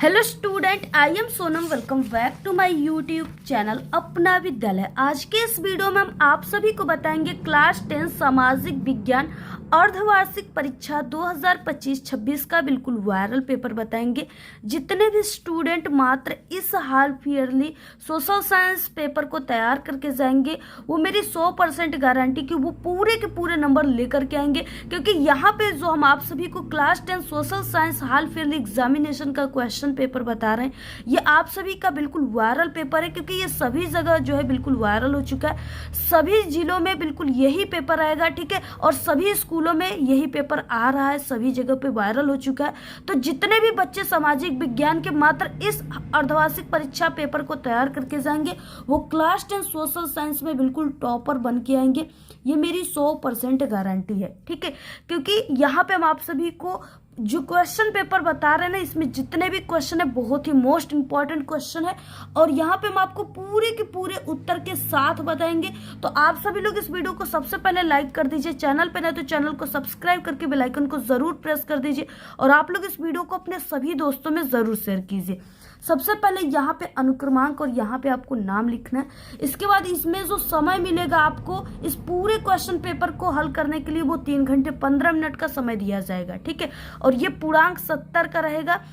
Hello student, I am Sonam. Welcome back to my YouTube channel अपना विद्यालय। आज के इस वीडियो में हम आप सभी को बताएंगे क्लास 10 सामाजिक विज्ञान अर्धवार्षिक परीक्षा 2025-26 का बिल्कुल वायरल पेपर बताएंगे। जितने भी स्टूडेंट मात्र इस half yearly social science paper को तैयार करके जाएंगे, वो मेरी 100% गारंटी कि वो पूरे के पूरे नंबर लेकर के आएंगे, क्योंकि यहाँ पे जो हम आप सभी को class 10 social science half yearly examination का क्वेश्चन पेपर बता रहे हैं, ये आप सभी का बिल्कुल वायरल पेपर है, क्योंकि ये सभी जगह जो है बिल्कुल वायरल हो चुका है। सभी जिलों में बिल्कुल यही पेपर आएगा, ठीक है, और सभी स्कूलों में यही पेपर आ रहा है, सभी जगह पे वायरल हो चुका है। तो जितने भी बच्चे सामाजिक विज्ञान के मात्र इस अर्धवार्षिक परीक्षा पेपर को तैयार करके जाएंगे, वो क्लास 10 सोशल साइंस में बिल्कुल टॉपर बन के आएंगे, ये मेरी 100% गारंटी है, ठीक है। क्योंकि यहाँ पे हम आप सभी को जो क्वेश्चन पेपर बता रहे हैं ना, इसमें जितने भी क्वेश्चन है बहुत ही मोस्ट इंपॉर्टेंट क्वेश्चन है, और यहाँ पे हम आपको पूरे के पूरे उत्तर के साथ बताएंगे। तो आप सभी लोग इस वीडियो को सबसे पहले लाइक कर दीजिए, चैनल पे नहीं तो चैनल को सब्सक्राइब करके बेल आइकन को जरूर प्रेस कर दीजिए, और आप लोग इस वीडियो को अपने सभी दोस्तों में जरूर शेयर कीजिए। सबसे पहले यहाँ पे अनुक्रमांक और यहाँ पे आपको नाम लिखना है। इसके बाद इसमें जो समय मिलेगा आपको इस पूरे क्वेश्चन पेपर को हल करने के लिए, वो 3 घंटे 15 मिनट का समय दिया जाएगा, ठीक है। और ये पूर्णांक 70 का रहेगा।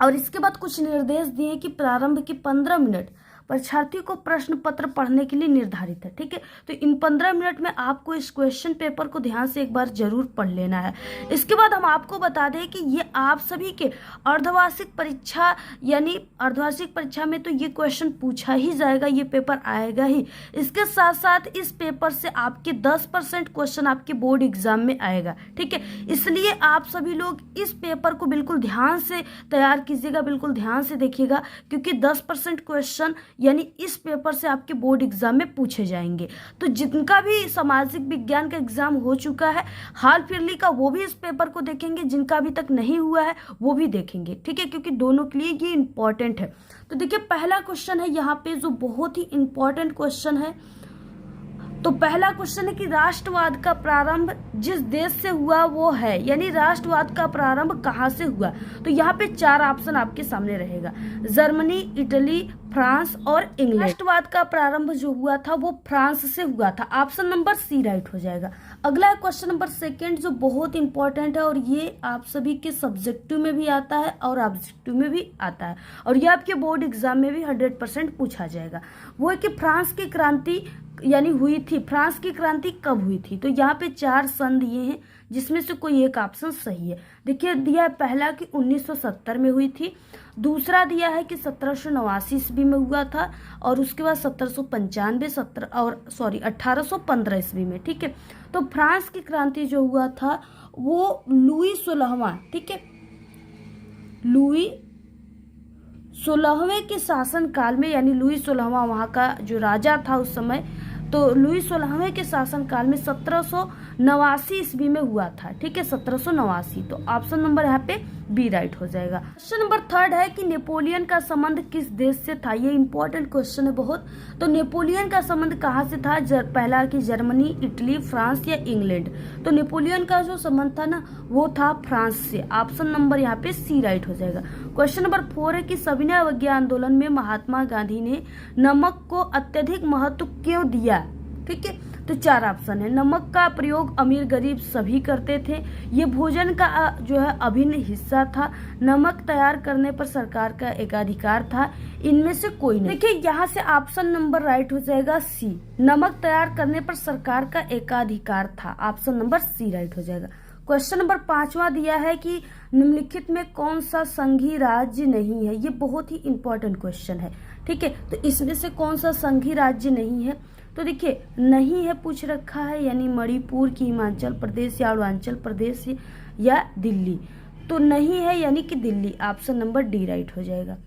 और इसके बाद कुछ निर्देश दिए कि प्रारंभ की 15 मिनट परीक्षार्थी को प्रश्न पत्र पढ़ने के लिए निर्धारित है, ठीक है। तो इन 15 मिनट में आपको इस क्वेश्चन पेपर को ध्यान से एक बार जरूर पढ़ लेना है। इसके बाद हम आपको बता दें कि ये आप सभी के अर्धवार्षिक परीक्षा, यानी अर्धवार्षिक परीक्षा में तो ये क्वेश्चन पूछा ही जाएगा, ये पेपर आएगा ही। इसके साथ साथ इस पेपर से आपके 10% क्वेश्चन आपके बोर्ड एग्जाम में आएगा, ठीक है। इसलिए आप सभी लोग इस पेपर को बिल्कुल ध्यान से तैयार कीजिएगा, बिल्कुल ध्यान से देखिएगा, क्योंकि 10% क्वेश्चन यानी इस पेपर से आपके बोर्ड एग्जाम में पूछे जाएंगे। तो जिनका भी सामाजिक विज्ञान का एग्जाम हो चुका है हाफ ईयरली का, वो भी इस पेपर को देखेंगे, जिनका अभी तक नहीं हुआ है वो भी देखेंगे, ठीक है, क्योंकि दोनों के लिए ये इंपॉर्टेंट है। तो देखिए, पहला क्वेश्चन है यहाँ पे जो बहुत ही इंपॉर्टेंट क्वेश्चन है। तो पहला क्वेश्चन है कि राष्ट्रवाद का प्रारंभ जिस देश से हुआ वो है, यानी राष्ट्रवाद का प्रारंभ कहाँ से हुआ। तो यहाँ पे 4 ऑप्शन आपके सामने रहेगा, जर्मनी, इटली, फ्रांस और इंग्लैंड। राष्ट्रवाद का प्रारंभ जो हुआ था वो फ्रांस से हुआ था, ऑप्शन नंबर सी राइट हो जाएगा। अगला क्वेश्चन नंबर 2 जो बहुत इंपॉर्टेंट है, और ये आप सभी के सब्जेक्टिव में भी आता है और ऑब्जेक्टिव में भी आता है, और ये आपके बोर्ड एग्जाम में भी 100% पूछा जाएगा। वो है कि फ्रांस की क्रांति यानी हुई थी, फ्रांस की क्रांति कब हुई थी। तो यहाँ पे 4 सन दिए हैं, जिसमें से कोई एक ऑप्शन सही है। देखिए, दिया है पहला कि 1970 में हुई थी, दूसरा दिया है कि 1789 ईस्वी में हुआ था, और उसके बाद 1815 ईस्वी में, ठीक है। तो फ्रांस की क्रांति जो हुआ था वो लुई 16वां, ठीक है, लुई 16वें के शासन काल में, यानी लुई 16वां वहां का जो राजा था उस समय, तो लुई 16वें के शासन काल में 1789 ईस्वी में हुआ था, ठीक है, 1789। तो ऑप्शन नंबर यहाँ पे बी राइट हो जाएगा। क्वेश्चन नंबर 3 है कि नेपोलियन का संबंध किस देश से था। ये इंपॉर्टेंट क्वेश्चन है बहुत। तो नेपोलियन का संबंध कहाँ से था। पहला कि जर्मनी, इटली, फ्रांस या इंग्लैंड। तो नेपोलियन का जो संबंध था ना वो था फ्रांस से, ऑप्शन नंबर यहाँ पे सी राइट हो जाएगा। क्वेश्चन नंबर 4 है कि सविनय अवज्ञा आंदोलन में महात्मा गांधी ने नमक को अत्यधिक महत्व क्यों दिया, ठीक है। तो 4 ऑप्शन है। नमक का प्रयोग अमीर गरीब सभी करते थे, ये भोजन का जो है अभिन्न हिस्सा था, नमक तैयार करने पर सरकार का एकाधिकार था, इनमें से कोई नहीं। देखिए, यहाँ से ऑप्शन नंबर राइट हो जाएगा सी, नमक तैयार करने पर सरकार का एकाधिकार था, ऑप्शन नंबर सी राइट हो जाएगा। क्वेश्चन नंबर 5वां दिया है कि निम्नलिखित में कौन सा संघीय राज्य नहीं है। ये बहुत ही इंपॉर्टेंट क्वेश्चन है, ठीक है। तो इसमें से कौन सा संघीय राज्य नहीं है। तो देखिए, नहीं है पूछ रखा है, यानी मणिपुर की हिमाचल प्रदेश या अरुणाचल प्रदेश या दिल्ली। तो नहीं है यानी कि Delhi, option number D right हो जाएगा।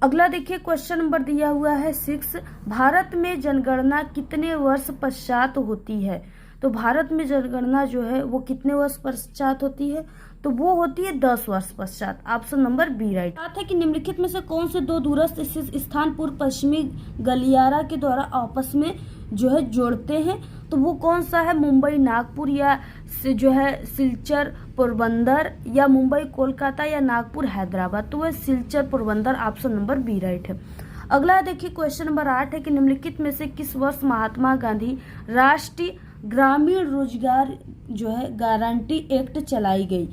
अगला देखिए, क्वेश्चन नंबर दिया हुआ है 6, भारत में जनगणना कितने वर्ष पश्चात होती है। तो भारत में जनगणना जो है वो कितने वर्ष पश्चात होती है। तो वो होती है 10 वर्ष पश्चात, ऑप्शन नंबर बी राइट। बात है कि निम्नलिखित में से कौन से 2 दूरस्थ स्थित स्थान पूर्व पश्चिमी गलियारा के द्वारा आपस में जो है जोड़ते हैं। तो वो कौन सा है, मुंबई नागपुर या से जो है सिलचर पोरबंदर, या मुंबई कोलकाता, या नागपुर हैदराबाद। तो वह Silchar Porbandar, option number B right है। अगला देखिए क्वेश्चन नंबर 8 है कि निम्नलिखित में से किस वर्ष महात्मा गांधी राष्ट्रीय ग्रामीण रोजगार जो है गारंटी एक्ट चलाई गई?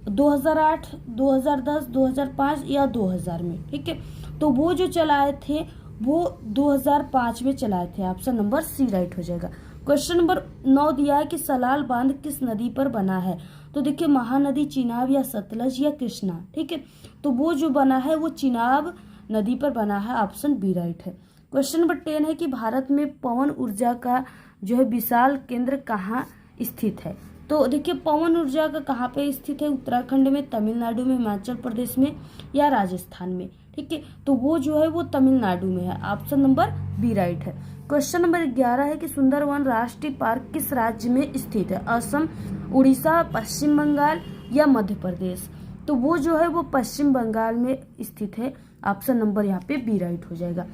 2008, 2010, 2005 या 2000 में। ठीक है, तो वो जो चलाए थे वो 2005 में चलाए थे, ऑप्शन नंबर सी राइट हो जाएगा। क्वेश्चन नंबर 9 दिया है कि सलाल बांध किस नदी पर बना है? तो देखिए महानदी, चिनाब, या सतलज, या कृष्णा। ठीक है, तो वो जो बना है वो चिनाब नदी पर बना है, ऑप्शन बी राइट है। क्वेश्चन नंबर 10 है कि भारत में पवन ऊर्जा का जो है विशाल केंद्र कहाँ स्थित है? तो देखिए पवन ऊर्जा का कहाँ पे स्थित है? उत्तराखंड में, तमिलनाडु में, हिमाचल प्रदेश में, या राजस्थान में। ठीक है, तो वो जो है वो तमिलनाडु में है, ऑप्शन नंबर बी राइट है। क्वेश्चन नंबर 11 है कि सुंदरवन राष्ट्रीय पार्क किस राज्य में स्थित है? असम, उड़ीसा, पश्चिम बंगाल, या मध्य प्रदेश। तो वो जो है वो पश्चिम बंगाल में स्थित है, ऑप्शन नंबर यहाँ पे बी राइट हो जाएगा।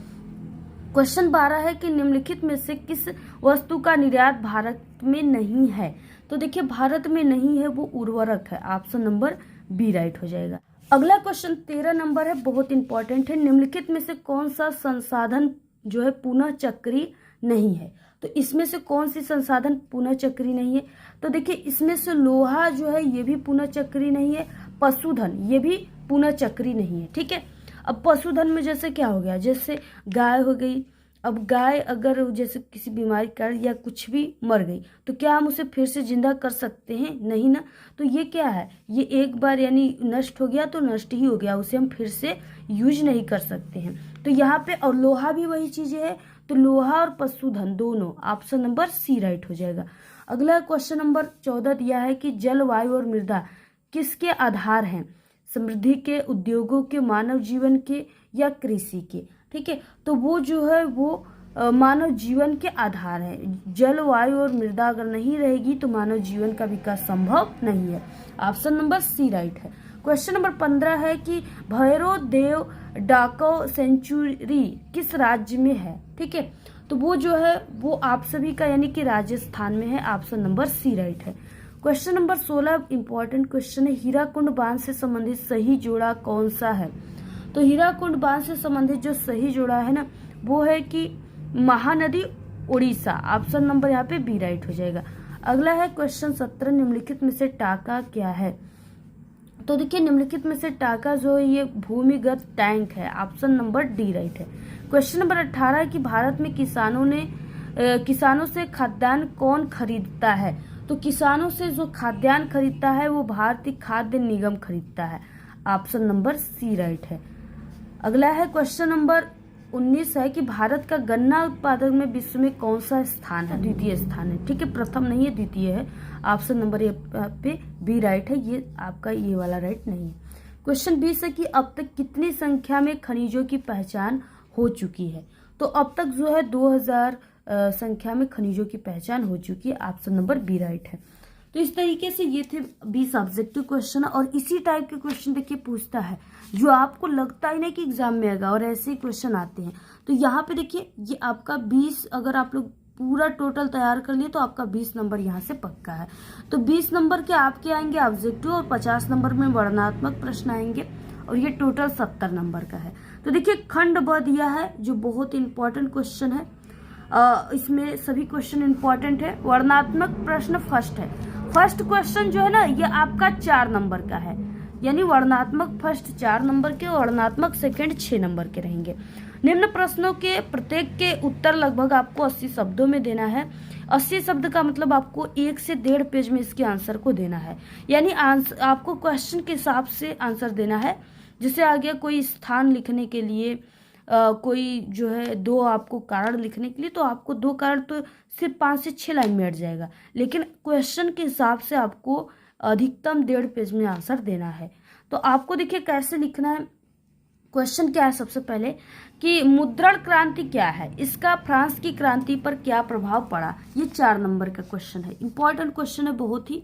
क्वेश्चन 12 है कि निम्नलिखित में से किस वस्तु का निर्यात भारत में नहीं है? तो देखिए भारत में नहीं है वो उर्वरक है, ऑप्शन नंबर बी राइट हो जाएगा। अगला क्वेश्चन 13 नंबर है, बहुत इंपॉर्टेंट है। निम्नलिखित में से कौन सा संसाधन जो है पुनः चक्रीय नहीं है? तो इसमें से कौन सी संसाधन पुनः चक्रीय नहीं है? तो देखिए इसमें से लोहा जो है ये भी पुनः चक्रीय नहीं है, पशुधन ये भी पुनः चक्रीय नहीं है। ठीक है, अब पशुधन में जैसे क्या हो गया, जैसे गाय हो गई। अब गाय अगर जैसे किसी बीमारी का या कुछ भी मर गई तो क्या हम उसे फिर से जिंदा कर सकते हैं? नहीं ना। तो ये क्या है, ये एक बार यानी नष्ट हो गया तो नष्ट ही हो गया, उसे हम फिर से यूज नहीं कर सकते हैं। तो यहाँ पे और लोहा भी वही चीजें है, तो लोहा और पशुधन दोनों, ऑप्शन नंबर सी राइट हो जाएगा। अगला क्वेश्चन नंबर 14 दिया है कि जल, वायु और मृदा किसके आधार हैं? समृद्धि के, उद्योगों के, मानव जीवन के, या कृषि के। ठीक है, तो वो जो है वो मानव जीवन के आधार है। जल, वायु और मृदा अगर नहीं रहेगी तो मानव जीवन का विकास संभव नहीं है, ऑप्शन नंबर सी राइट है। क्वेश्चन नंबर 15 है कि भैरव देव डाकौ सेंचुरी किस राज्य में है? ठीक है, तो वो जो है वो आप सभी का यानी कि राजस्थान में है, ऑप्शन नंबर सी राइट है। क्वेश्चन नंबर 16 इंपॉर्टेंट क्वेश्चन है, हीराकुंड बांध से संबंधित सही जोड़ा कौन सा है? तो हीराकुंड बांध से संबंधित जो सही जोड़ा है ना वो है कि महानदी, उड़ीसा, ऑप्शन नंबर यहाँ पे बी राइट हो जाएगा। अगला है क्वेश्चन 17, निम्नलिखित में से टाका क्या है? तो देखिए निम्नलिखित में से टाका जो है ये भूमिगत टैंक है, ऑप्शन नंबर डी राइट है। क्वेश्चन नंबर 18 है कि भारत में किसानों से खाद्यान्न कौन खरीदता है? तो किसानों से जो खाद्यान्न खरीदता है वो भारतीय खाद्य निगम खरीदता है, ऑप्शन नंबर सी राइट है। अगला है क्वेश्चन नंबर 19 है कि भारत का गन्ना उत्पादक में विश्व में कौन सा स्थान है? द्वितीय स्थान है। ठीक है, प्रथम नहीं है, द्वितीय है, ऑप्शन नंबर ए पे बी राइट है, ये आपका ये वाला राइट नहीं है। क्वेश्चन 20 है कि अब तक कितनी संख्या में खनिजों की पहचान हो चुकी है? तो अब तक जो है 2000 संख्या में खनिजों की पहचान हो चुकी है, ऑप्शन नंबर बी राइट है। तो इस तरीके से ये थे 20 ऑब्जेक्टिव क्वेश्चन, और इसी टाइप के क्वेश्चन देखिए पूछता है जो आपको लगता ही नहीं कि एग्जाम में आएगा, और ऐसे ही क्वेश्चन आते हैं। तो यहाँ पे देखिए ये आपका 20, अगर आप लोग पूरा टोटल तैयार कर लिए तो आपका 20 नंबर यहाँ से पक्का है। तो 20 नंबर के आपके आएंगे ऑब्जेक्टिव, और 50 नंबर में वर्णनात्मक प्रश्न आएंगे, और ये टोटल 70 नंबर का है। तो देखिए खंड ब दिया है जो बहुत इंपॉर्टेंट क्वेश्चन है, इसमें सभी क्वेश्चन इंपॉर्टेंट है। वर्णनात्मक प्रश्न फर्स्ट है, फर्स्ट क्वेश्चन जो है ना ये आपका 4 नंबर का है, यानी वर्णनात्मक फर्स्ट 4 नंबर के, वर्णनात्मक सेकंड 6 नंबर के रहेंगे। निम्न प्रश्नों के प्रत्येक के उत्तर लगभग आपको 80 शब्दों में देना है। 80 शब्द का मतलब आपको 1 से 1.5 पेज में इसके आंसर को देना है, यानी आपको क्वेश्चन के हिसाब से आंसर देना है। जैसे आ गया कोई स्थान लिखने के लिए कोई जो है 2 आपको कारण लिखने के लिए, तो आपको 2 कारण तो सिर्फ 5 से 6 लाइन में हट जाएगा, लेकिन क्वेश्चन के हिसाब से आपको अधिकतम 1.5 पेज में आंसर देना है। तो आपको देखिए कैसे लिखना है। क्वेश्चन क्या है सबसे पहले कि मुद्रण क्रांति क्या है, इसका फ्रांस की क्रांति पर क्या प्रभाव पड़ा? ये 4 नंबर का क्वेश्चन है, इंपॉर्टेंट क्वेश्चन है बहुत ही।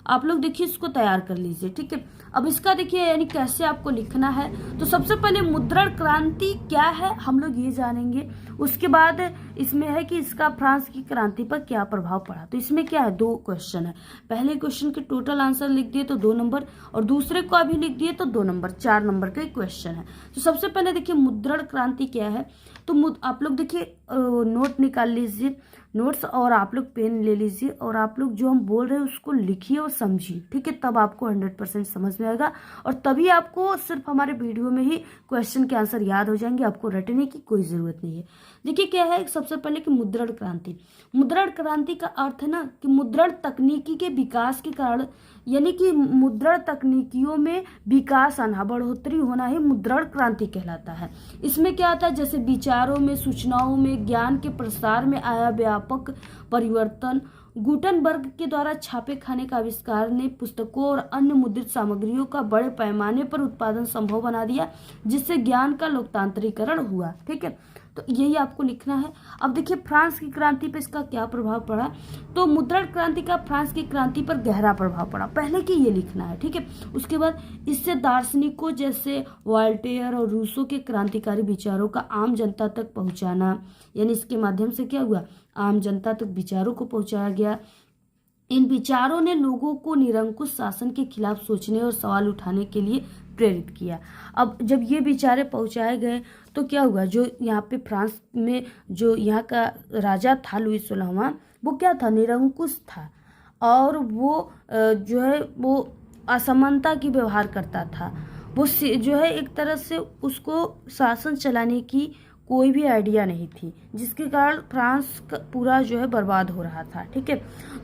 आप लोग देखिए इसको तैयार कर लीजिए, ठीक है। अब इसका देखिए यानी कैसे आपको लिखना है। तो सबसे पहले मुद्रण क्रांति क्या है हम लोग ये जानेंगे। उसके बाद इसमें है कि इसका फ्रांस की क्रांति पर क्या प्रभाव पड़ा। तो इसमें क्या है, 2 क्वेश्चन है। पहले क्वेश्चन के टोटल आंसर लिख दिए तो 2 नंबर, और दूसरे को अभी लिख दिए तो 2 नंबर, 4 नंबर का क्वेश्चन है। तो सबसे पहले देखिए मुद्रण क्रांति क्या है। तो आप लोग देखिए नोट निकाल लीजिए, नोट्स, और आप लोग पेन ले लीजिए, और आप लोग जो हम बोल रहे हैं उसको लिखिए और समझिए, ठीक है। तब आपको 100% समझ में आएगा, और तभी आपको सिर्फ हमारे वीडियो में ही क्वेश्चन के आंसर याद हो जाएंगे, आपको रटने की कोई जरूरत नहीं है। देखिए क्या है, सबसे पहले कि मुद्रण क्रांति। मुद्रण क्रांति का अर्थ है ना कि मुद्रण तकनीकी के विकास के कारण, यानी कि मुद्रण तकनीकियों में विकास आना, बढ़ोतरी होना ही मुद्रण क्रांति कहलाता है। इसमें क्या आता है, जैसे विचारों में, सूचनाओं में, ज्ञान के प्रसार में आया व्यापक परिवर्तन। गुटनबर्ग के द्वारा छापे खाने का आविष्कार ने पुस्तकों और अन्य मुद्रित सामग्रियों का बड़े पैमाने पर उत्पादन संभव बना दिया, जिससे ज्ञान का लोकतांत्रिकरण हुआ, ठीक है। तो यही आपको लिखना है। अब देखिए फ्रांस की क्रांति पर इसका क्या प्रभाव पड़ा। तो मुद्रण क्रांति का फ्रांस की क्रांति पर गहरा प्रभाव पड़ा, पहले की ये लिखना है, ठीक है। उसके बाद इससे दार्शनिकों जैसे वॉल्टेयर और रूसो के क्रांतिकारी विचारों का आम जनता तक पहुंचाना, यानी इसके माध्यम से क्या हुआ, आम जनता तक विचारों को पहुंचाया गया। इन विचारों ने लोगों को निरंकुश शासन के खिलाफ सोचने और सवाल उठाने के लिए प्रेरित किया। अब जब ये विचारे पहुंचाए गए तो क्या हुआ, जो यहाँ पे फ्रांस में जो यहाँ का राजा था लुई 16वां, वो क्या था, निरंकुश था, और वो जो है वो असमानता की व्यवहार करता था। वो जो है एक तरह से उसको शासन चलाने की कोई भी आइडिया नहीं थी, जिसके कारण फ्रांस का पूरा जो है बर्बाद हो रहा था, ठीक है।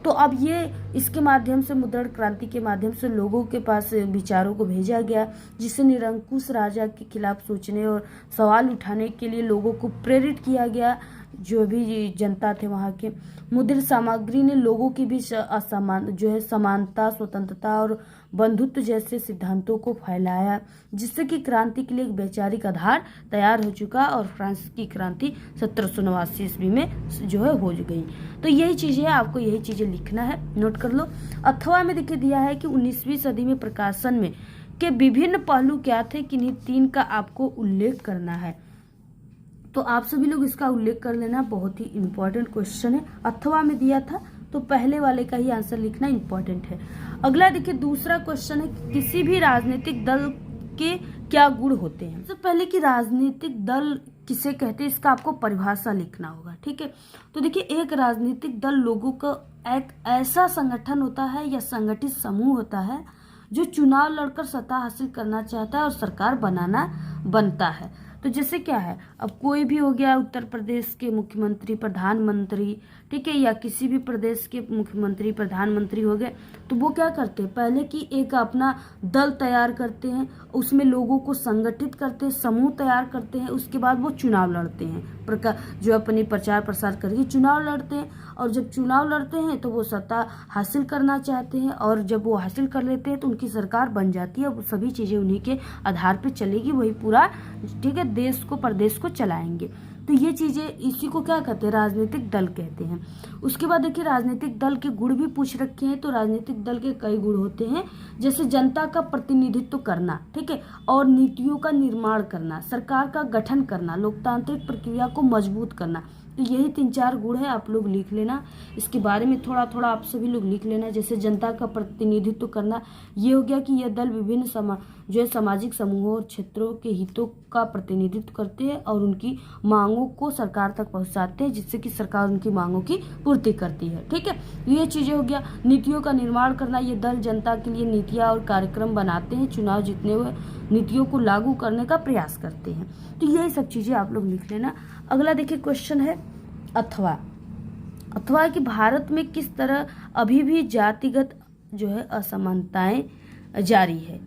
तो अब ये इसके माध्यम से, मुद्रण क्रांति के माध्यम से लोगों के पास विचारों को भेजा गया, जिससे निरंकुश राजा के खिलाफ सोचने और सवाल उठाने के लिए लोगों को प्रेरित किया गया। जो भी जनता थे वहाँ के, मुद्रित सामग्री ने लोगों के बीच समानता, स्वतंत्रता और बंधुत्व जैसे सिद्धांतों को फैलाया, जिससे कि क्रांति के लिए एक वैचारिक आधार तैयार हो चुका, और फ्रांस की क्रांति 1789 ईस्वी में जो है हो गई। तो यही चीजें है, आपको यही चीजें लिखना है, नोट कर लो। अथवा में देखिए दिया है कि 19वीं सदी में प्रकाशन में के विभिन्न पहलू क्या थे, किन्हीं 3 का आपको उल्लेख करना है। तो आप सभी लोग इसका उल्लेख कर लेना, बहुत ही इंपॉर्टेंट क्वेश्चन है, अथवा में दिया था, तो पहले वाले का ही आंसर लिखना इंपॉर्टेंट है। अगला देखिए दूसरा क्वेश्चन है, किसी भी राजनीतिक दल के क्या गुण होते हैं। सबसे पहले कि राजनीतिक दल किसे कहते हैं, इसका आपको परिभाषा लिखना होगा, ठीक है। तो देखिए एक राजनीतिक दल लोगों का एक ऐसा संगठन होता है या संगठित समूह होता है जो चुनाव लड़कर सत्ता हासिल करना चाहता है और सरकार बनता है। तो जैसे क्या है, अब कोई भी हो गया, उत्तर प्रदेश के मुख्यमंत्री, प्रधानमंत्री, ठीक है, या किसी भी प्रदेश के मुख्यमंत्री, प्रधानमंत्री हो गए, तो वो क्या करते हैं, पहले की एक अपना दल तैयार करते हैं, उसमें लोगों को संगठित करते हैं, समूह तैयार करते हैं, उसके बाद वो चुनाव लड़ते हैं, जो अपनी प्रचार प्रसार करके चुनाव लड़ते हैं, और जब चुनाव लड़ते हैं तो वो सत्ता हासिल करना चाहते हैं, और जब वो हासिल कर लेते हैं तो उनकी सरकार बन जाती है, वो सभी चीजें उन्हीं के आधार पे चलेगी, वही पूरा, ठीक है, देश को, प्रदेश को चलाएंगे। तो ये चीजें, इसी को क्या कहते हैं, राजनीतिक दल कहते हैं। उसके बाद देखिए राजनीतिक दल के गुण भी पूछ रखे हैं। तो राजनीतिक दल के कई गुण होते हैं, जैसे जनता का प्रतिनिधित्व करना, ठीक है, और नीतियों का निर्माण करना, सरकार का गठन करना, लोकतांत्रिक प्रक्रिया को मजबूत करना। तो यही 3-4 गुण है, आप लोग लिख लेना। इसके बारे में थोड़ा थोड़ा आप सभी लोग लिख लेना। जैसे जनता का प्रतिनिधित्व करना, ये हो गया कि यह दल विभिन्न जो है सामाजिक समूहों और क्षेत्रों के हितों का प्रतिनिधित्व करते हैं और उनकी मांगों को सरकार तक पहुंचाते हैं, जिससे कि सरकार उनकी मांगों की पूर्ति करती है, ठीक है। ये चीजें हो गया। नीतियों का निर्माण करना, ये दल जनता के लिए नीतियां और कार्यक्रम बनाते हैं, चुनाव जीतने हुए नीतियों को लागू करने का प्रयास करते हैं। तो यही सब चीजें आप लोग लिख लेना। अगला देखिए क्वेश्चन है अथवा कि भारत में किस तरह अभी भी जातिगत जो है असमानताएं जारी है।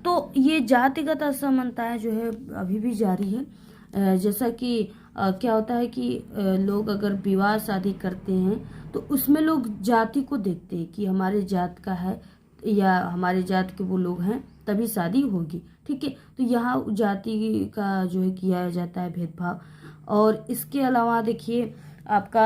तो ये जातिगत असमानताएं जो है अभी भी जारी है। जैसा कि क्या होता है कि लोग अगर विवाह शादी करते हैं तो उसमें लोग जाति को देखते हैं कि हमारे जात का है या हमारे जात के वो लोग हैं तभी शादी होगी, ठीक है। तो यहाँ जाति का जो है किया जाता है भेदभाव। और इसके अलावा देखिए आपका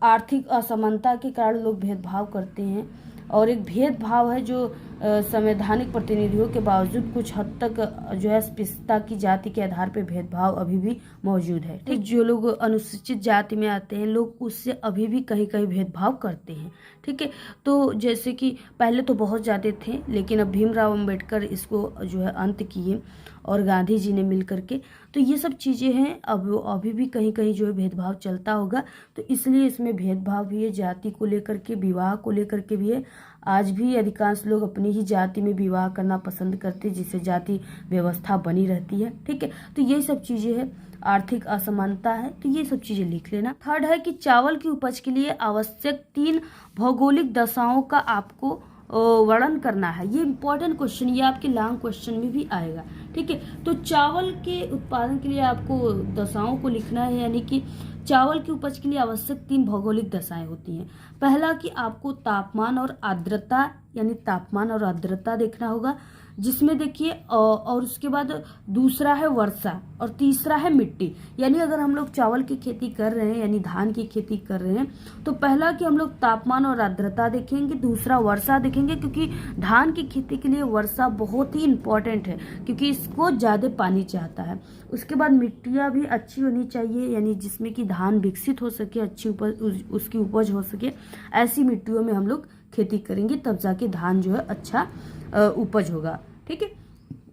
आर्थिक असमानता के कारण लोग भेदभाव करते हैं। और एक भेदभाव है जो संवैधानिक प्रतिनिधियों के बावजूद कुछ हद तक जो है अस्पृश्यता की जाति के आधार पर भेदभाव अभी भी मौजूद है। ठीक, जो लोग अनुसूचित जाति में आते हैं लोग उससे अभी भी कहीं कहीं भेदभाव करते हैं। ठीक है, तो जैसे कि पहले तो बहुत ज़्यादा थे, लेकिन अब भीमराव अंबेडकर इसको जो है अंत किए और गांधी जी ने मिल करके, तो ये सब चीज़ें हैं। अब अभी भी कहीं कहीं जो है भेदभाव चलता होगा, तो इसलिए इसमें भेदभाव भी है, जाति को लेकर के, विवाह को लेकर के भी है। आज भी अधिकांश लोग अपनी ही जाति में विवाह करना पसंद करते हैं, जिससे जाति व्यवस्था बनी रहती है। ठीक है, तो यही सब चीज़ें हैं। आर्थिक असमानता है, तो ये सब चीज़ें लिख लेना। थर्ड है कि चावल की उपज के लिए आवश्यक 3 भौगोलिक दशाओं का आपको वर्णन करना है। ये इंपॉर्टेंट क्वेश्चन, ये आपके लॉन्ग क्वेश्चन में भी आएगा। ठीक है, तो चावल के उत्पादन के लिए आपको दशाओं को लिखना है, यानी कि चावल की उपज के लिए आवश्यक 3 भौगोलिक दशाएं होती हैं। पहला कि आपको तापमान और आर्द्रता, यानी तापमान और आर्द्रता देखना होगा, जिसमें देखिए और उसके बाद दूसरा है वर्षा और तीसरा है मिट्टी। यानी अगर हम लोग चावल की खेती कर रहे हैं, यानी धान की खेती कर रहे हैं, तो पहला कि हम लोग तापमान और आर्द्रता देखेंगे, दूसरा वर्षा देखेंगे, क्योंकि धान की खेती के लिए वर्षा बहुत ही इम्पोर्टेंट है, क्योंकि इसको ज़्यादा पानी चाहता है। उसके बाद मिट्टियाँ भी अच्छी होनी चाहिए, यानी जिसमें कि धान विकसित हो सके, अच्छी उसकी उपज हो सके, ऐसी मिट्टियों में हम लोग खेती करेंगे, तब जाके धान जो है अच्छा उपज होगा। ठीक है,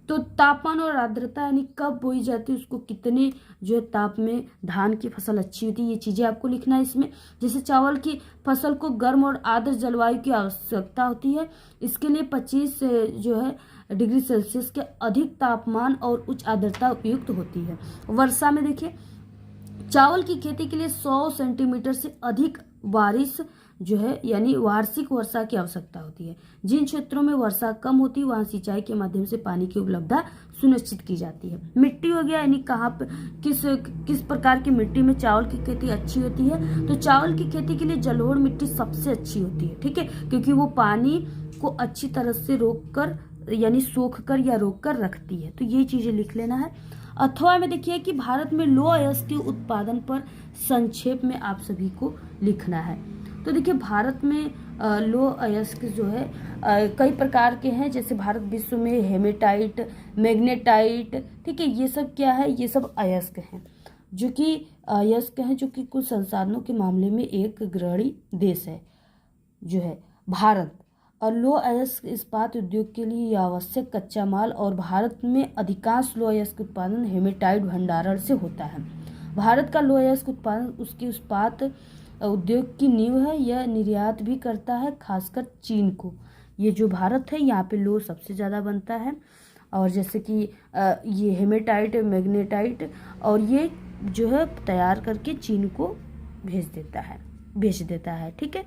तो तापमान और आर्द्रता यानी कब बोई जाती है, उसको कितने जो है ताप में धान की फसल अच्छी होती है, ये चीज़ें आपको लिखना है इसमें। जैसे चावल की फसल को गर्म और आर्द्र जलवायु की आवश्यकता होती है, इसके लिए 25 जो है डिग्री सेल्सियस के अधिक तापमान और उच्च आर्द्रता उपयुक्त होती है। वर्षा में देखिए, चावल की खेती के लिए 100 सेंटीमीटर से अधिक बारिश जो है यानी वार्षिक वर्षा की आवश्यकता होती है। जिन क्षेत्रों में वर्षा कम होती है वहां सिंचाई के माध्यम से पानी की उपलब्धता सुनिश्चित की जाती है। मिट्टी हो गया, यानी कहाँ पे किस प्रकार की मिट्टी में चावल की खेती अच्छी होती है, तो चावल की खेती के लिए जलोढ़ मिट्टी सबसे अच्छी होती है। ठीक है, क्योंकि वो पानी को अच्छी तरह से रोककर यानी सोख कर या रोक कर रखती है, तो ये चीजें लिख लेना है। अथवा में देखिए कि भारत में लौह अयस्क उत्पादन पर संक्षेप में आप सभी को लिखना है। तो देखिए भारत में लौह अयस्क जो है कई प्रकार के हैं, जैसे भारत विश्व में हेमेटाइट, मैग्नेटाइट, ठीक है, ये सब क्या है, ये सब अयस्क हैं, जो कि अयस्क हैं, जो कि कुछ संसाधनों के मामले में एक अग्रणी देश है जो है भारत। और लौह अयस्क इस्पात उद्योग के लिए आवश्यक कच्चा माल, और भारत में अधिकांश लौह अयस्क उत्पादन हेमेटाइट भंडारण से होता है। भारत का लौह अयस्क उत्पादन उसके इस्पात उद्योग की नींव है, यह निर्यात भी करता है, खासकर चीन को। ये जो भारत है यहाँ पे लौह सबसे ज़्यादा बनता है, और जैसे कि ये हेमेटाइट, मैग्नेटाइट, और ये जो है तैयार करके चीन को भेज देता है। ठीक है,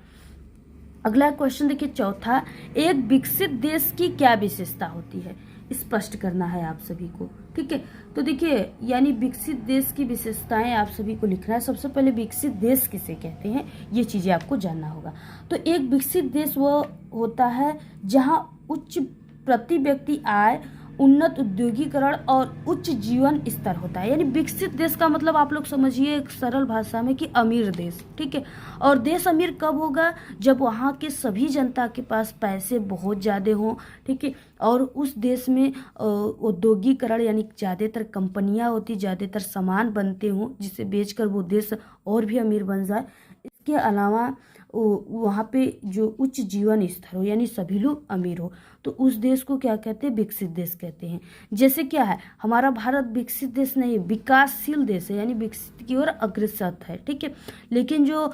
अगला क्वेश्चन देखिए चौथा, एक विकसित देश की क्या विशेषता होती है, स्पष्ट करना है आप सभी को। ठीक है, तो देखिए यानी विकसित देश की विशेषताएं आप सभी को लिखना है। सबसे पहले विकसित देश किसे कहते हैं, ये चीजें आपको जानना होगा। तो एक विकसित देश वो होता है जहां उच्च प्रति व्यक्ति आय, उन्नत उद्योगीकरण और उच्च जीवन स्तर होता है। यानी विकसित देश का मतलब आप लोग समझिए एक सरल भाषा में कि अमीर देश। ठीक है, और देश अमीर कब होगा, जब वहाँ के सभी जनता के पास पैसे बहुत ज़्यादा हों। ठीक है, और उस देश में औद्योगिकरण यानी ज़्यादातर कंपनियाँ होती, ज़्यादातर सामान बनते हों, जिसे बेचकर वो देश और भी अमीर बन जाए। इसके अलावा वहाँ पे जो उच्च जीवन स्तर हो, यानी सभी लोग अमीर हो, तो उस देश को क्या कहते हैं, विकसित देश कहते हैं। जैसे क्या है, हमारा भारत विकसित देश नहीं है, विकासशील देश है, यानी विकसित की ओर अग्रसर है। ठीक है, लेकिन जो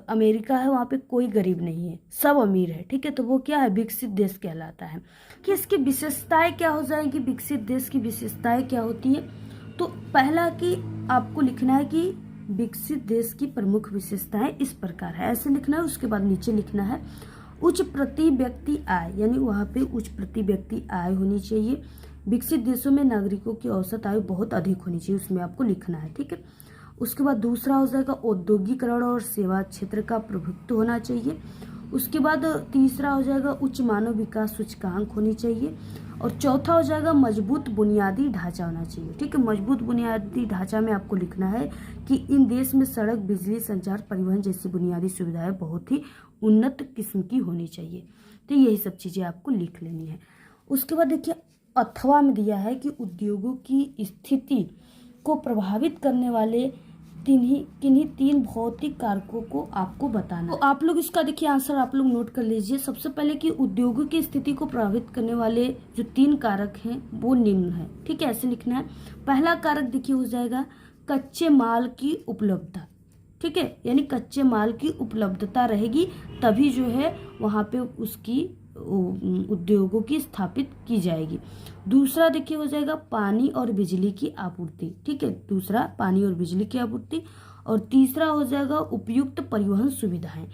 अमेरिका है वहाँ पे कोई गरीब नहीं है, सब अमीर है। ठीक है, तो वो क्या है, विकसित देश कहलाता है। कि इसकी विशेषताएं क्या हो जाएंगी, विकसित देश की विशेषताएं क्या होती है, तो पहला कि आपको लिखना है कि विकसित देश की प्रमुख विशेषताएं इस प्रकार है, ऐसे लिखना है। उसके बाद नीचे लिखना है उच्च प्रति व्यक्ति आय, यानी वहाँ पे उच्च प्रति व्यक्ति आय होनी चाहिए। विकसित देशों में नागरिकों की औसत आयु बहुत अधिक होनी चाहिए, उसमें आपको लिखना है। ठीक है, उसके बाद दूसरा हो जाएगा औद्योगिकरण और सेवा क्षेत्र का प्रभुत्व होना चाहिए। उसके बाद तीसरा हो जाएगा उच्च मानव विकास सूचकांक होनी चाहिए, और चौथा हो जाएगा मजबूत बुनियादी ढांचा होना चाहिए। ठीक है, मजबूत बुनियादी ढांचा में आपको लिखना है कि इन देश में सड़क, बिजली, संचार, परिवहन जैसी बुनियादी सुविधाएं बहुत ही उन्नत किस्म की होनी चाहिए। तो यही सब चीज़ें आपको लिख लेनी है। उसके बाद देखिए अथवा में दिया है कि उद्योगों की स्थिति को प्रभावित करने वाले किन्हीं तीन भौतिक कारकों को आपको बताना। तो आप लोग इसका देखिए आंसर आप लोग नोट कर लीजिए। सबसे पहले कि उद्योगों की स्थिति को प्रभावित करने वाले जो तीन कारक हैं वो निम्न है, ठीक है, ऐसे लिखना है। पहला कारक देखिए हो जाएगा कच्चे माल की उपलब्धता, ठीक है, यानी कच्चे माल की उपलब्धता रहेगी तभी जो है वहाँ पे उसकी उद्योगों की स्थापित की जाएगी। दूसरा देखिए हो जाएगा पानी और बिजली की आपूर्ति, ठीक है, दूसरा पानी और बिजली की आपूर्ति। और तीसरा हो जाएगा उपयुक्त परिवहन सुविधाएं।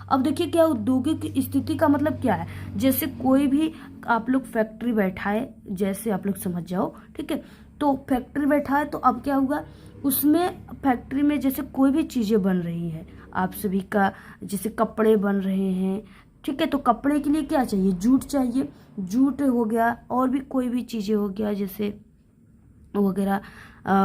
अब देखिए क्या औद्योगिक स्थिति का मतलब क्या है, जैसे कोई भी आप लोग फैक्ट्री बैठाए, जैसे आप लोग समझ जाओ, ठीक है, तो फैक्ट्री बैठा है तो अब क्या होगा उसमें फैक्ट्री में जैसे कोई भी चीज़ें बन रही है आप सभी का, जैसे कपड़े बन रहे हैं, ठीक है, तो कपड़े के लिए क्या चाहिए, जूट चाहिए, जूट हो गया, और भी कोई भी चीज़ें हो गया जैसे वगैरह,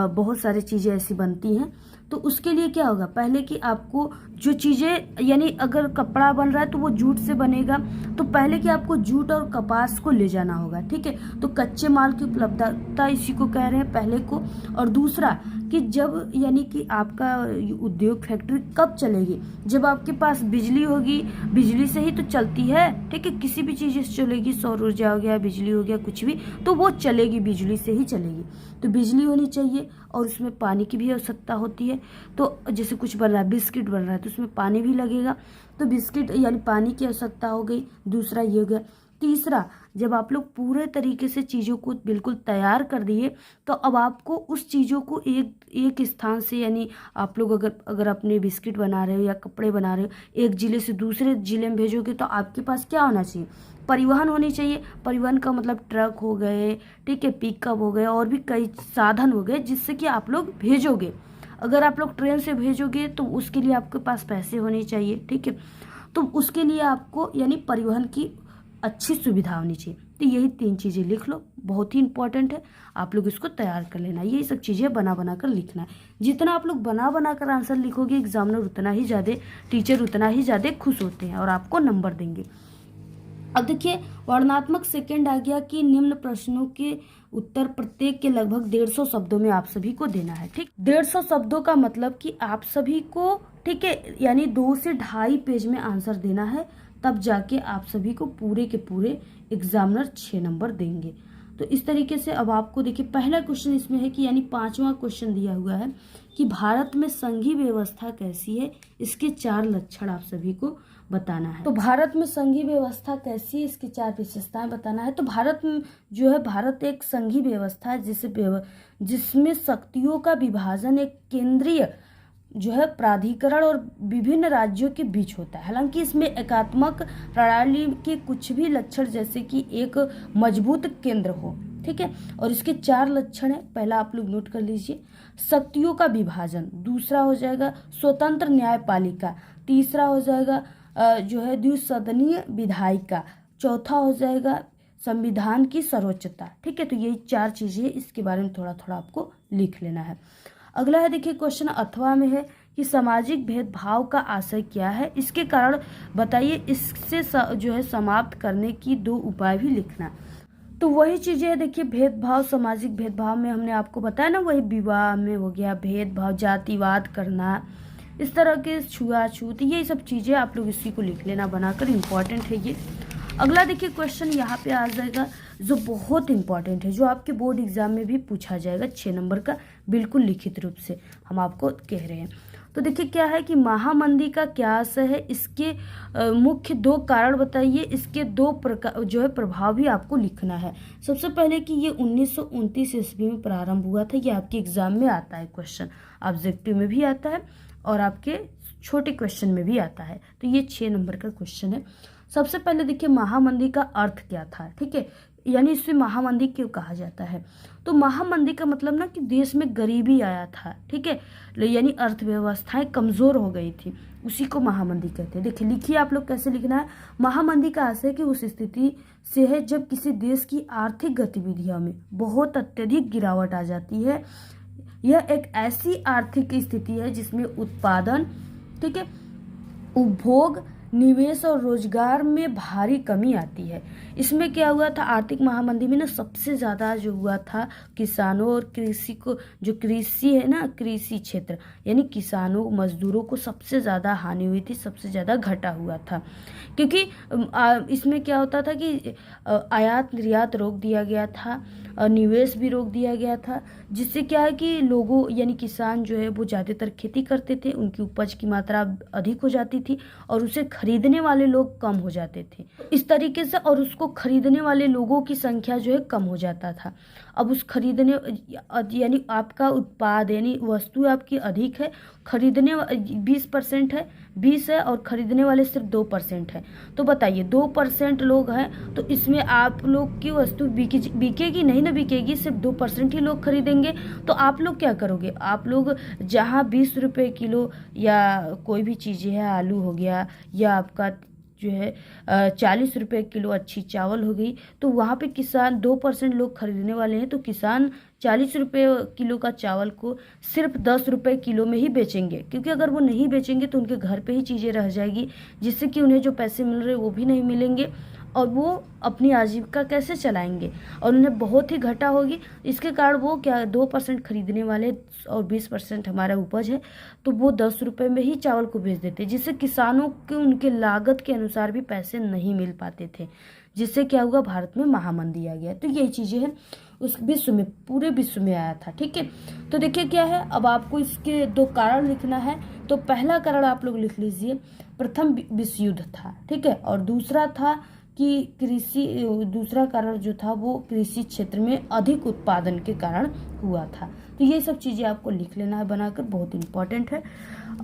बहुत सारी चीज़ें ऐसी बनती हैं। तो उसके लिए क्या होगा, पहले कि आपको जो चीज़ें, यानी अगर कपड़ा बन रहा है तो वो जूट से बनेगा, तो पहले कि आपको जूट और कपास को ले जाना होगा, ठीक है, तो कच्चे माल की उपलब्धता इसी को कह रहे हैं पहले को। और दूसरा कि जब यानी कि आपका उद्योग फैक्ट्री कब चलेगी, जब आपके पास बिजली होगी, बिजली से ही तो चलती है, ठीक है, किसी भी चीज़ से चलेगी, सौर ऊर्जा हो गया, बिजली हो गया, कुछ भी, तो वो चलेगी, बिजली से ही चलेगी। तो बिजली होनी चाहिए और उसमें पानी की भी आवश्यकता होती है। तो जैसे कुछ बन रहा है, बिस्किट बन रहा है, तो उसमें पानी भी लगेगा, तो बिस्किट यानी पानी की आवश्यकता हो गई, दूसरा ये हो गया। तीसरा, जब आप लोग पूरे तरीके से चीज़ों को बिल्कुल तैयार कर दिए तो अब आपको उस चीज़ों को एक स्थान से, यानी आप लोग अगर अपने बिस्किट बना रहे हो या कपड़े बना रहे हो, एक ज़िले से दूसरे ज़िले में भेजोगे तो आपके पास क्या होना चाहिए, परिवहन होनी चाहिए। परिवहन का मतलब ट्रक हो गए, ठीक है, पिकअप हो गए, और भी कई साधन हो गए जिससे कि आप लोग भेजोगे। अगर आप लोग ट्रेन से भेजोगे तो उसके लिए आपके पास पैसे होने चाहिए, ठीक है, तो उसके लिए आपको यानी परिवहन की अच्छी सुविधा होनी चाहिए। तो यही तीन चीज़ें लिख लो, बहुत ही इंपॉर्टेंट है, आप लोग इसको तैयार कर लेना। यही सब चीज़ें बना कर लिखना है। जितना आप लोग बना कर आंसर लिखोगे एग्जामिनर उतना ही ज़्यादा, टीचर उतना ही ज़्यादा खुश होते हैं और आपको नंबर देंगे। अब देखिए वर्णनात्मक सेकंड आ गया कि निम्न प्रश्नों के उत्तर प्रत्येक के लगभग 150 शब्दों में आप सभी को देना है, ठीक, 150 शब्दों का मतलब कि आप सभी को, ठीक है, यानी 2 से 2.5 पेज में आंसर देना है, तब जाके आप सभी को पूरे के पूरे एग्जामिनर 6 नंबर देंगे। तो इस तरीके से अब आपको देखिए पहला क्वेश्चन इसमें है कि यानी 5वां क्वेश्चन दिया हुआ है कि भारत में संघीय व्यवस्था कैसी है, इसके 4 लक्षण आप सभी को बताना है। तो भारत में संघीय व्यवस्था कैसी है, इसकी 4 विशेषताएं बताना है। तो भारत जो है, भारत एक संघीय व्यवस्था है जिसमें शक्तियों का विभाजन एक केंद्रीय जो है प्राधिकरण और विभिन्न राज्यों के बीच होता है। हालांकि इसमें एकात्मक प्रणाली के कुछ भी लक्षण, जैसे कि एक मजबूत केंद्र हो, ठीक है, और इसके 4 लक्षण है। पहला आप लोग नोट कर लीजिए, शक्तियों का विभाजन। दूसरा हो जाएगा स्वतंत्र न्यायपालिका। तीसरा हो जाएगा जो है द्विसदनीय विधायिका। चौथा हो जाएगा संविधान की सर्वोच्चता, ठीक है, तो ये 4 चीजें, इसके बारे में थोड़ा थोड़ा आपको लिख लेना है। अगला है देखिए क्वेश्चन अथवा में है कि सामाजिक भेदभाव का आशय क्या है, इसके कारण बताइए, इससे जो है समाप्त करने की 2 उपाय भी लिखना। तो वही चीजें है देखिए, भेदभाव, सामाजिक भेदभाव में हमने आपको बताया ना, वही विवाह में हो गया भेदभाव, जातिवाद करना, इस तरह के छुआछूत, ये सब चीजें आप लोग इसी को लिख लेना बनाकर, इम्पॉर्टेंट है ये। अगला देखिए क्वेश्चन यहाँ पे आ जाएगा जो बहुत इंपॉर्टेंट है, जो आपके बोर्ड एग्जाम में भी पूछा जाएगा 6 नंबर का, बिल्कुल लिखित रूप से हम आपको कह रहे हैं। तो देखिए क्या है कि महामंदी का क्या आशय है, इसके मुख्य 2 कारण बताइए, इसके 2 प्रकार जो है प्रभाव भी आपको लिखना है। सबसे पहले कि ये 1929 ईस्वी में प्रारंभ हुआ था, ये आपके एग्जाम में आता है क्वेश्चन, ऑब्जेक्टिव में भी आता है और आपके छोटे क्वेश्चन में भी आता है। तो ये 6 नंबर का क्वेश्चन है। सबसे पहले देखिए महामंदी का अर्थ क्या था, ठीक है, यानी इसे महामंदी क्यों कहा जाता है। तो महामंदी का मतलब ना कि देश में गरीबी आया था, ठीक है, यानी अर्थव्यवस्थाएं कमजोर हो गई थी, उसी को महामंदी कहते हैं। देखिए लिखिए आप लोग कैसे लिखना है। महामंदी का आशय कि उस स्थिति से है जब किसी देश की आर्थिक गतिविधियों में बहुत अत्यधिक गिरावट आ जाती है। यह एक ऐसी आर्थिक स्थिति है जिसमें उत्पादन, ठीक है, उपभोग निवेश और रोजगार में भारी कमी आती है। इसमें क्या हुआ था, आर्थिक महामंदी में ना सबसे ज़्यादा जो हुआ था किसानों और कृषि को, जो कृषि है ना, कृषि क्षेत्र यानी किसानों मजदूरों को सबसे ज़्यादा हानि हुई थी, सबसे ज़्यादा घटा हुआ था। क्योंकि इसमें क्या होता था कि आयात निर्यात रोक दिया गया था, निवेश भी रोक दिया गया था, जिससे क्या है कि लोगों यानी किसान जो है वो ज़्यादातर खेती करते थे, उनकी उपज की मात्रा अधिक हो जाती थी और उसे खरीदने वाले लोग कम हो जाते थे इस तरीके से, और उसको खरीदने वाले लोगों की संख्या जो है कम हो जाता था। अब उस खरीदने यानी आपका उत्पाद यानी वस्तु आपकी अधिक है, खरीदने 20% है, 20 है और खरीदने वाले सिर्फ 2% है। तो बताइए 2% लोग हैं तो इसमें आप लोग की वस्तु बिकेगी नहीं ना, बिकेगी, सिर्फ 2% ही लोग खरीदेंगे। तो आप लोग क्या करोगे, आप लोग जहाँ 20 रुपये किलो या कोई भी चीज़ें है, आलू हो गया या आपका जो है 40 रुपये किलो अच्छी चावल हो गई, तो वहाँ पे किसान 2% लोग खरीदने वाले हैं, तो किसान 40 रुपये किलो का चावल को सिर्फ 10 रुपये किलो में ही बेचेंगे, क्योंकि अगर वो नहीं बेचेंगे तो उनके घर पे ही चीज़ें रह जाएगी, जिससे कि उन्हें जो पैसे मिल रहे वो भी नहीं मिलेंगे और वो अपनी आजीविका कैसे चलाएंगे और उन्हें बहुत ही घाटा होगी। इसके कारण वो क्या 2% खरीदने वाले और 20% हमारा उपज है, तो वो 10 रुपये में ही चावल को बेच देते, जिससे किसानों के उनके लागत के अनुसार भी पैसे नहीं मिल पाते थे, जिससे क्या हुआ, भारत में महामंदी आ गया। तो यही चीज़ें हैं उस विश्व में, पूरे विश्व में आया था। ठीक है, तो देखिए क्या है, अब आपको इसके 2 कारण लिखना है। तो पहला कारण आप लोग लिख लीजिए, प्रथम विश्व युद्ध था। ठीक है, और दूसरा था कि दूसरा कारण जो था वो कृषि क्षेत्र में अधिक उत्पादन के कारण हुआ था। तो ये सब चीज़ें आपको लिख लेना है बनाकर, बहुत इंपॉर्टेंट है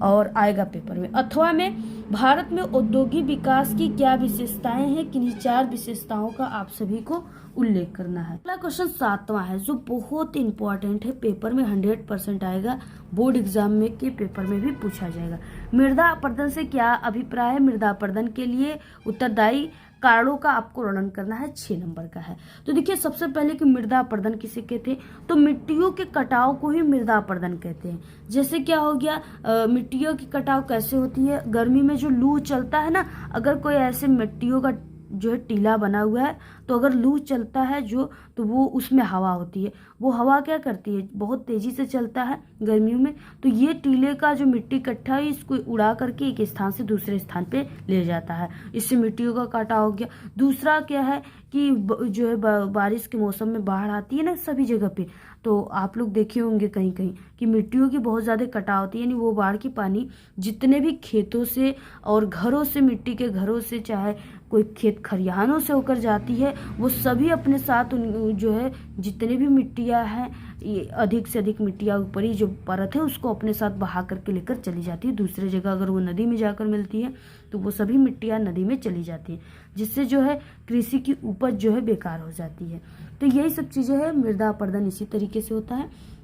और आएगा पेपर में। अथवा में भारत में औद्योगिक विकास की क्या विशेषताएं हैं, किन्हीं 4 विशेषताओं का आप सभी को उल्लेख करना है। अगला क्वेश्चन 7वां है जो बहुत इंपॉर्टेंट है, पेपर में 100% आएगा, बोर्ड एग्जाम में के पेपर में भी पूछा जाएगा। मृदा अपरदन से क्या अभिप्राय है, मृदा अपरदन के लिए उत्तरदायी कारणों का आपको वर्णन करना है, 6 नंबर का है। तो देखिए सबसे पहले कि मृदा अपरदन किसे कहते हैं, तो मिट्टियों के कटाव को ही मृदा अपरदन कहते हैं। जैसे क्या हो गया, मिट्टियों की कटाव कैसे होती है, गर्मी में जो लू चलता है ना, अगर कोई ऐसे मिट्टियों का जो है टीला बना हुआ है, तो अगर लू चलता है जो, तो वो उसमें हवा होती है, वो हवा क्या करती है, बहुत तेजी से चलता है गर्मियों में, तो ये टीले का जो मिट्टी इकट्ठा है इसको उड़ा करके एक स्थान से दूसरे स्थान पे ले जाता है, इससे मिट्टियों का काटा हो गया। दूसरा क्या है कि जो है बारिश के मौसम में बाढ़ आती है ना सभी जगह पे, तो आप लोग देखे होंगे कहीं कहीं कि मिट्टियों की बहुत ज़्यादा कटाव होती है, यानी वो बाढ़ की पानी जितने भी खेतों से और घरों से, मिट्टी के घरों से, चाहे कोई खेत खलिहानों से होकर जाती है, वो सभी अपने साथ जो है जितने भी मिट्टियाँ हैं, ये अधिक से अधिक मिट्टियाँ ऊपरी जो परत है उसको अपने साथ बहा करके लेकर चली जाती है दूसरे जगह। अगर वो नदी में जाकर मिलती है तो वो सभी मिट्टियाँ नदी में चली जाती है, जिससे जो है कृषि की उपज जो है बेकार हो जाती है। तो यही सब चीज़ें हैं, मृदा अपरदन इसी तरीके से होता है।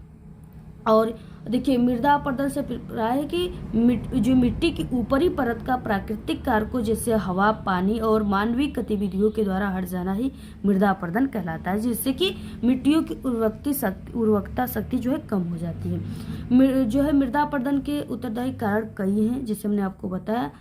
और देखिए मृदा अपरदन से अभिप्राय है कि जो मिट्टी की ऊपरी परत का प्राकृतिक कारकों जैसे हवा, पानी और मानवीय गतिविधियों के द्वारा हट जाना ही मृदा अपरदन कहलाता है, जिससे कि मिट्टियों की उर्वरकता शक्ति जो है कम हो जाती है। जो है मृदा अपरदन के उत्तरदायी कारण कई हैं, जैसे हमने आपको बताया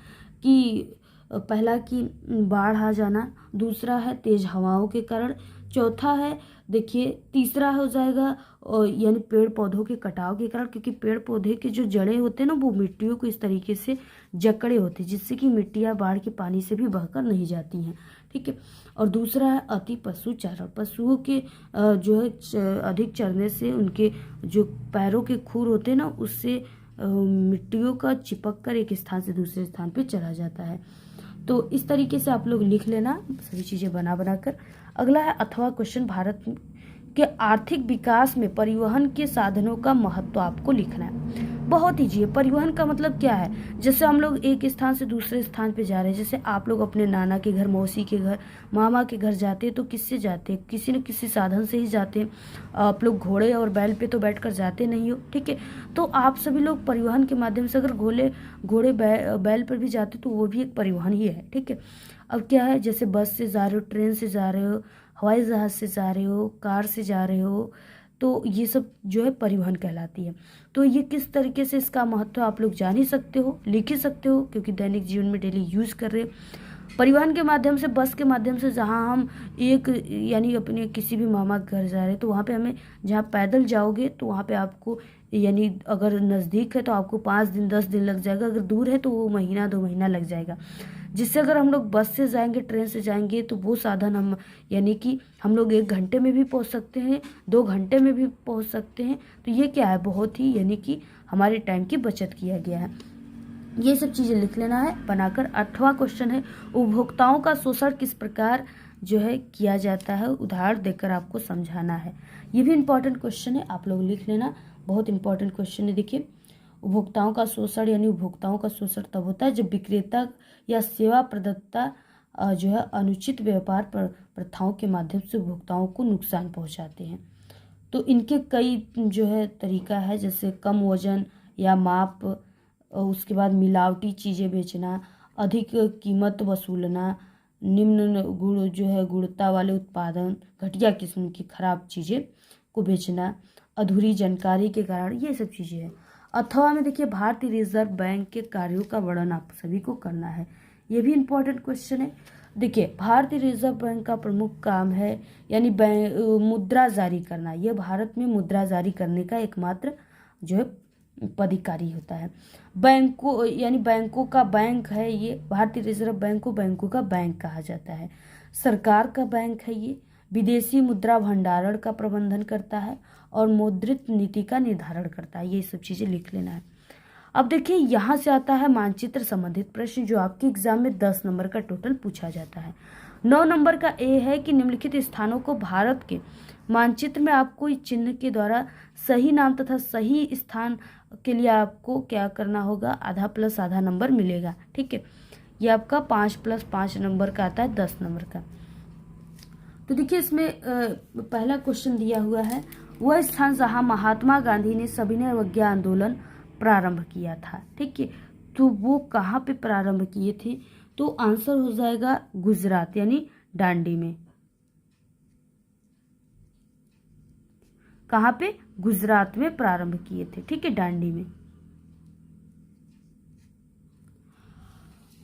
कि पहला कि बाढ़ आ जाना, दूसरा है तेज हवाओं के कारण, चौथा है देखिए, तीसरा हो जाएगा यानी पेड़ पौधों के कटाव के कारण, क्योंकि पेड़ पौधे के जो जड़ें होते हैं ना वो मिट्टियों को इस तरीके से जकड़े होते हैं जिससे कि मिट्टियाँ बाढ़ के पानी से भी बहकर नहीं जाती हैं। ठीक है, और दूसरा है अति पशु चारण, पशुओं के जो है अधिक चरने से उनके जो पैरों के खुर होते हैं ना उससे मिट्टियों का चिपक कर एक स्थान से दूसरे स्थान पे चला जाता है। तो इस तरीके से आप लोग लिख लेना सभी चीज़ें बना कर। अगला है अथवा क्वेश्चन, भारत के आर्थिक विकास में परिवहन के साधनों का महत्व आपको लिखना है। बहुत ईजी है, परिवहन का मतलब क्या है, जैसे हम लोग एक स्थान से दूसरे स्थान पे जा रहे हैं, जैसे आप लोग अपने नाना के घर, मौसी के घर, मामा के घर जाते हैं तो किससे जाते हैं, किसी न किसी साधन से ही जाते हैं। आप लोग घोड़े और बैल पे तो बैठकर जाते नहीं हो, ठीक है, तो आप सभी लोग परिवहन के माध्यम से अगर घोड़े बैल पर भी जाते तो वो भी एक परिवहन ही है। ठीक है, अब क्या है, जैसे बस से जा रहे हो, ट्रेन से जा रहे हो, हवाई जहाज़ से जा रहे हो, कार से जा रहे हो, तो ये सब जो है परिवहन कहलाती है। तो ये किस तरीके से इसका महत्व आप लोग जान ही सकते हो, लिख ही सकते हो, क्योंकि दैनिक जीवन में डेली यूज़ कर रहे हो। परिवहन के माध्यम से, बस के माध्यम से, जहाँ हम एक यानी अपने किसी भी मामा के घर जा रहे हैं तो वहाँ पे हमें, जहाँ पैदल जाओगे तो वहाँ पे आपको यानी अगर नज़दीक है तो आपको 5 दिन 10 दिन लग जाएगा, अगर दूर है तो वो महीना 2 महीना लग जाएगा। जिससे अगर हम लोग बस से जाएंगे, ट्रेन से जाएंगे तो वो साधन हम यानी कि हम लोग 1 घंटे में भी पहुंच सकते हैं, 2 घंटे में भी पहुंच सकते हैं। तो ये क्या है, बहुत ही यानी कि हमारे टाइम की बचत किया गया है। ये सब चीज़ें लिख लेना है बनाकर। 8वां क्वेश्चन है, उपभोक्ताओं का शोषण किस प्रकार जो है किया जाता है, उदाहरण देकर आपको समझाना है। ये भी इम्पोर्टेंट क्वेश्चन है, आप लोग लिख लेना, बहुत इंपॉर्टेंट क्वेश्चन है। देखिए, उपभोक्ताओं का शोषण यानी उपभोक्ताओं का शोषण तब होता है जब विक्रेता या सेवा प्रदाता जो है अनुचित व्यापार प्रथाओं के माध्यम से उपभोक्ताओं को नुकसान पहुंचाते हैं। तो इनके कई जो है तरीका है, जैसे कम वजन या माप, उसके बाद मिलावटी चीज़ें बेचना, अधिक कीमत वसूलना, निम्न गुण जो है गुणवत्ता वाले उत्पादन, घटिया किस्म की खराब चीज़ें को बेचना, अधूरी जानकारी के कारण, ये सब चीज़ें हैं। अथवा में देखिए, भारतीय रिजर्व बैंक के कार्यों का वर्णन आप सभी को करना है। ये भी इम्पोर्टेंट क्वेश्चन है। देखिए, भारतीय रिजर्व बैंक का प्रमुख काम है यानी मुद्रा जारी करना। यह भारत में मुद्रा जारी करने का एकमात्र जो है पदाधिकारी होता है। बैंकों यानी बैंकों का बैंक है ये, भारतीय रिजर्व बैंक को बैंकों का बैंक कहा जाता है। सरकार का बैंक है ये, विदेशी मुद्रा भंडारण का प्रबंधन करता है और मौद्रिक नीति का निर्धारण करता है। ये सब चीज़ें लिख लेना है। अब देखिए, यहाँ से आता है मानचित्र संबंधित प्रश्न, जो आपके एग्जाम में 10 नंबर का टोटल पूछा जाता है। 9 नंबर का ए है कि निम्नलिखित स्थानों को भारत के मानचित्र में आपको इस चिन्ह के द्वारा सही नाम तथा सही स्थान के लिए आपको क्या करना होगा, आधा प्लस आधा नंबर मिलेगा। ठीक है, ये आपका 5 + 5 नंबर का आता है, 10 नंबर का। तो देखिए, इसमें पहला क्वेश्चन दिया हुआ है, वह स्थान जहाँ महात्मा गांधी ने सविनय अवज्ञा आंदोलन प्रारंभ किया था। ठीक है, तो वो कहाँ पे प्रारंभ किए थे, तो आंसर हो जाएगा गुजरात यानी दांडी में। कहाँ पे, गुजरात में प्रारंभ किए थे। ठीक है, दांडी में।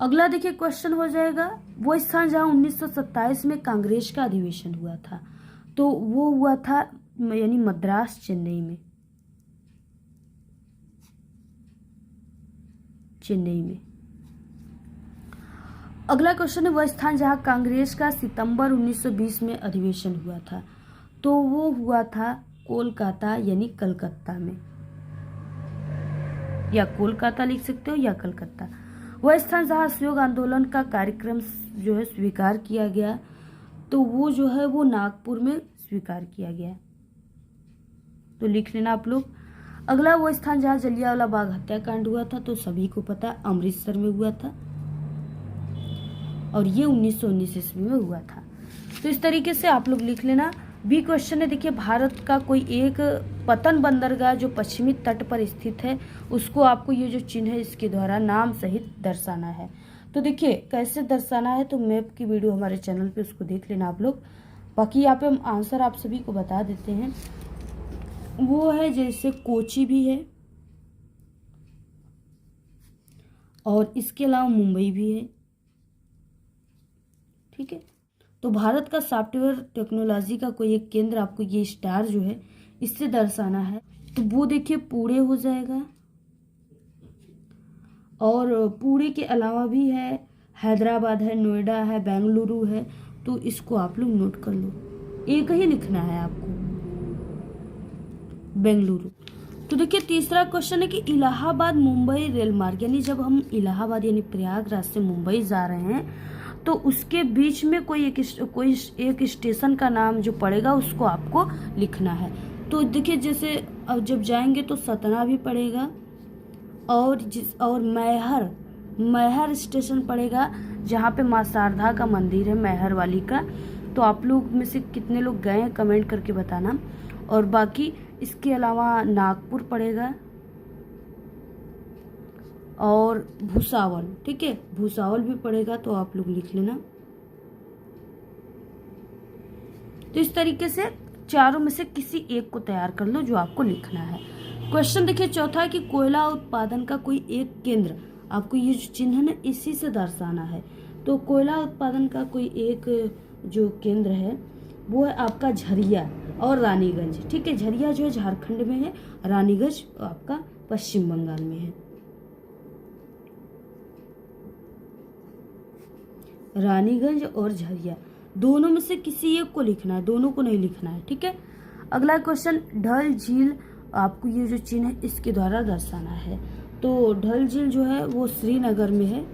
अगला देखिए क्वेश्चन हो जाएगा, वो स्थान जहाँ 1927 में कांग्रेस का अधिवेशन हुआ था, तो वो हुआ था यानी मद्रास, चेन्नई में। चेन्नई में। अगला क्वेश्चन है, वह स्थान जहाँ कांग्रेस का सितंबर 1920 में अधिवेशन हुआ था, तो वो हुआ था कोलकाता यानी कलकत्ता में, या कोलकाता लिख सकते हो या कलकत्ता। वह स्थान जहाँ असहयोग आंदोलन का कार्यक्रम जो है स्वीकार किया गया, तो वो जो है वो नागपुर में स्वीकार किया गया, तो लिख लेना आप लोग। अगला, वो स्थान जहाँ जलियांवाला बाग हत्याकांड हुआ था, तो सभी को पता अमृतसर में हुआ था, और ये 1919 ईस्वी में हुआ था। तो इस तरीके से आप लोग लिख लेना। बी क्वेश्चन है, देखिए, भारत का कोई एक पतन बंदरगाह जो पश्चिमी तट पर स्थित है, उसको आपको ये जो चिन्ह है इसके द्वारा नाम सहित दर्शाना है। तो देखिए कैसे दर्शाना है, तो मैप की वीडियो हमारे चैनल पे उसको देख लेना आप लोग। बाकी यहाँ पे हम आंसर आप सभी को बता देते हैं। वो है जैसे कोची भी है, और इसके अलावा मुंबई भी है। ठीक है, तो भारत का सॉफ्टवेयर टेक्नोलॉजी का कोई एक केंद्र आपको ये स्टार जो है इससे दर्शाना है, तो वो देखिए पुणे हो जाएगा, और पुणे के अलावा भी है हैदराबाद है, नोएडा है, बेंगलुरु है, तो इसको आप लोग नोट कर लो, एक ही लिखना है आपको, बेंगलुरु। तो देखिए तीसरा क्वेश्चन है कि इलाहाबाद मुंबई रेल मार्ग, यानी जब हम इलाहाबाद यानी प्रयागराज से मुंबई जा रहे हैं तो उसके बीच में कोई एक स्टेशन का नाम जो पड़ेगा उसको आपको लिखना है। तो देखिए जैसे अब जब जाएंगे तो सतना भी पड़ेगा, और मैहर स्टेशन पड़ेगा जहाँ पे माँ शारदा का मंदिर है, मैहर वाली का। तो आप लोग में से कितने लोग गए हैं कमेंट करके बताना। और बाकी इसके अलावा नागपुर पड़ेगा और भुसावल, ठीक है, भुसावल भी पड़ेगा, तो आप लोग लिख लेना। तो इस तरीके से चारों में से किसी एक को तैयार कर लो जो आपको लिखना है। क्वेश्चन देखिए चौथा है कि कोयला उत्पादन का कोई एक केंद्र, आपको ये जो चिन्ह है ना इसी से दर्शाना है। तो कोयला उत्पादन का कोई एक जो केंद्र है वो है आपका झरिया और रानीगंज। ठीक है, झरिया जो है झारखंड में है, रानीगंज आपका पश्चिम बंगाल में है। रानीगंज और झरिया दोनों में से किसी एक को लिखना है, दोनों को नहीं लिखना है। ठीक है, अगला क्वेश्चन, ढल झील आपको ये जो चिन्ह है इसके द्वारा दर्शाना है। तो ढल झील जो है वो श्रीनगर में है,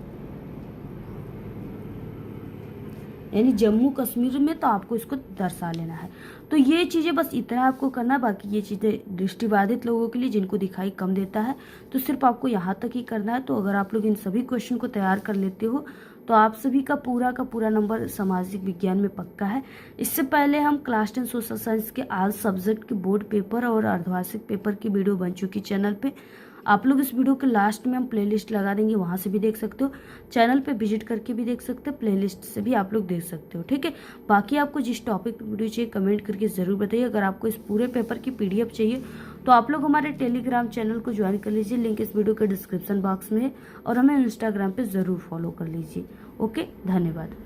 यानी जम्मू कश्मीर में, तो आपको इसको दर्शा लेना है। तो ये चीज़ें बस इतना आपको करना, बाकी ये चीज़ें दृष्टिबाधित लोगों के लिए जिनको दिखाई कम देता है तो सिर्फ आपको यहाँ तक ही करना है। तो अगर आप लोग इन सभी क्वेश्चन को तैयार कर लेते हो तो आप सभी का पूरा नंबर सामाजिक विज्ञान में पक्का है। इससे पहले हम क्लास 10 सोशल साइंस के आल सब्जेक्ट के बोर्ड पेपर और अर्धवार्षिक पेपर की वीडियो बन चुकी चैनल पे। आप लोग इस वीडियो के लास्ट में हम प्लेलिस्ट लगा देंगे, वहां से भी देख सकते हो, चैनल पे विजिट करके भी देख सकते हो, प्लेलिस्ट से भी आप लोग देख सकते हो। ठीक है, बाकी आपको जिस टॉपिक पर वीडियो चाहिए कमेंट करके ज़रूर बताइए। अगर आपको इस पूरे पेपर की PDF चाहिए तो आप लोग हमारे टेलीग्राम चैनल को ज्वाइन कर लीजिए, लिंक इस वीडियो के डिस्क्रिप्शन बॉक्स में है, और हमें इंस्टाग्राम पे ज़रूर फॉलो कर लीजिए। ओके, धन्यवाद।